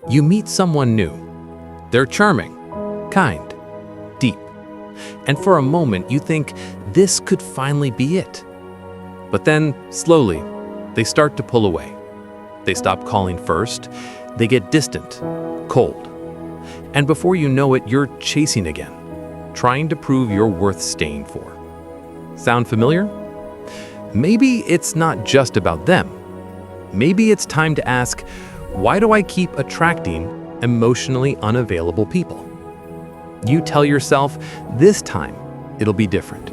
You meet someone new. They're charming, kind, deep. And for a moment, you think this could finally be it. But then, slowly, they start to pull away. They stop calling first. They get distant, cold. And before you know it, you're chasing again, trying to prove you're worth staying for. Sound familiar? Maybe it's not just about them. Maybe it's time to ask, why do I keep attracting emotionally unavailable people? You tell yourself, this time it'll be different.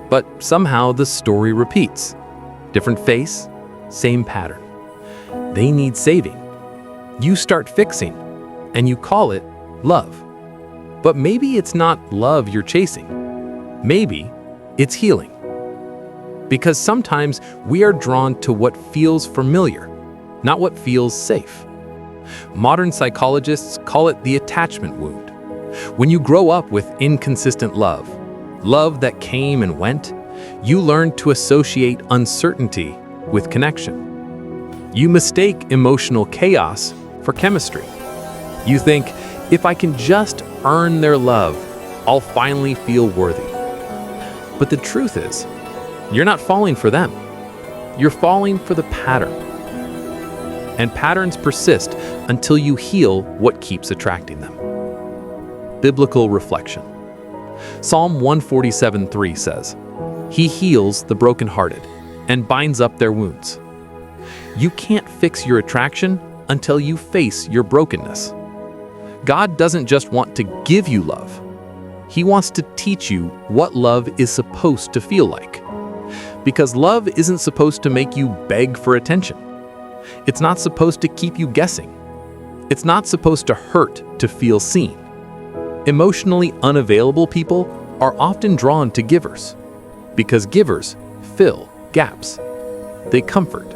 But somehow the story repeats. Different face, same pattern. They need saving. You start fixing, and you call it love. But maybe it's not love you're chasing. Maybe it's healing. Because sometimes we are drawn to what feels familiar, not what feels safe. Modern psychologists call it the attachment wound. When you grow up with inconsistent love that came and went, you learn to associate uncertainty with connection. You mistake emotional chaos for chemistry. You think, if I can just earn their love, I'll finally feel worthy. But the truth is, you're not falling for them. You're falling for the pattern. And patterns persist until you heal what keeps attracting them. Biblical reflection. Psalm 147:3 says, "He heals the brokenhearted and binds up their wounds." You can't fix your attraction until you face your brokenness. God doesn't just want to give you love. He wants to teach you what love is supposed to feel like. Because love isn't supposed to make you beg for attention. It's not supposed to keep you guessing. It's not supposed to hurt to feel seen. Emotionally unavailable people are often drawn to givers, because givers fill gaps. They comfort,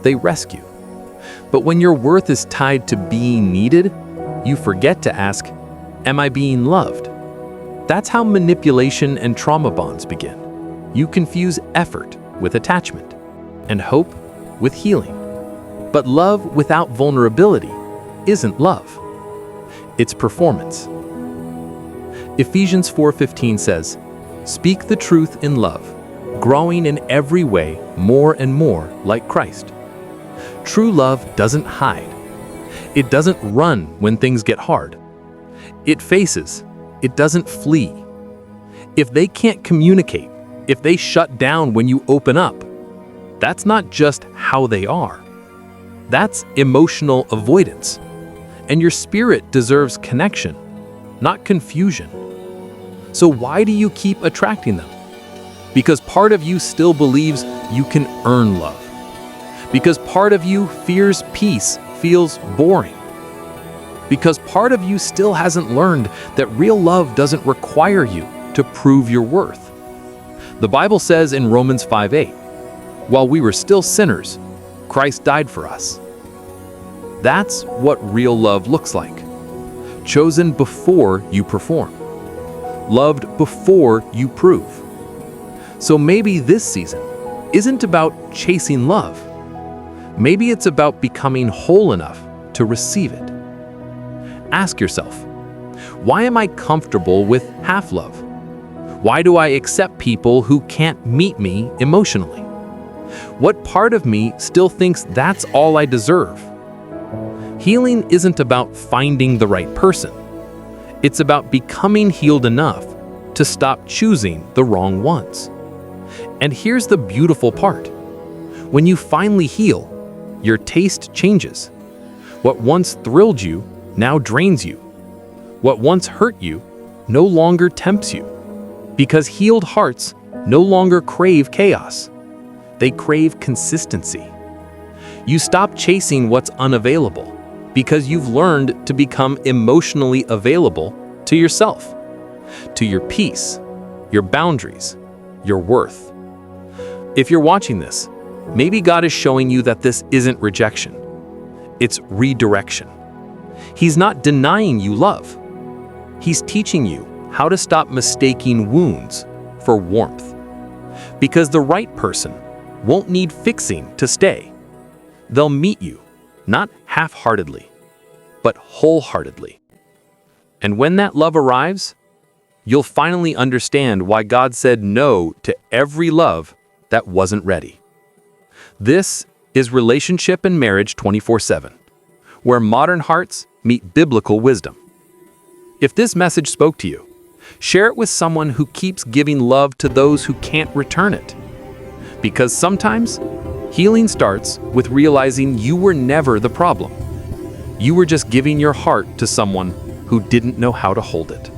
they rescue. But when your worth is tied to being needed, you forget to ask, am I being loved? That's how manipulation and trauma bonds begin. You confuse effort with attachment, and hope with healing. But love without vulnerability isn't love. It's performance. Ephesians 4:15 says, "Speak the truth in love, growing in every way more and more like Christ." True love doesn't hide. It doesn't run when things get hard. It faces. It doesn't flee. If they can't communicate, if they shut down when you open up, that's not just how they are. That's emotional avoidance. And your spirit deserves connection, not confusion. So why do you keep attracting them? Because part of you still believes you can earn love. Because part of you fears peace feels boring. Because part of you still hasn't learned that real love doesn't require you to prove your worth. The Bible says in Romans 5:8, "While we were still sinners, Christ died for us." That's what real love looks like. Chosen before you perform. Loved before you prove. So maybe this season isn't about chasing love. Maybe it's about becoming whole enough to receive it. Ask yourself, why am I comfortable with half love? Why do I accept people who can't meet me emotionally? What part of me still thinks that's all I deserve? Healing isn't about finding the right person. It's about becoming healed enough to stop choosing the wrong ones. And here's the beautiful part. When you finally heal, your taste changes. What once thrilled you now drains you. What once hurt you no longer tempts you. Because healed hearts no longer crave chaos. They crave consistency. You stop chasing what's unavailable because you've learned to become emotionally available to yourself, to your peace, your boundaries, your worth. If you're watching this, maybe God is showing you that this isn't rejection. It's redirection. He's not denying you love. He's teaching you how to stop mistaking wounds for warmth. Because the right person won't need fixing to stay. They'll meet you, not half-heartedly, but wholeheartedly. And when that love arrives, you'll finally understand why God said no to every love that wasn't ready. This is Relationship and Marriage 24/7, where modern hearts meet biblical wisdom. If this message spoke to you, share it with someone who keeps giving love to those who can't return it. Because sometimes, healing starts with realizing you were never the problem. You were just giving your heart to someone who didn't know how to hold it.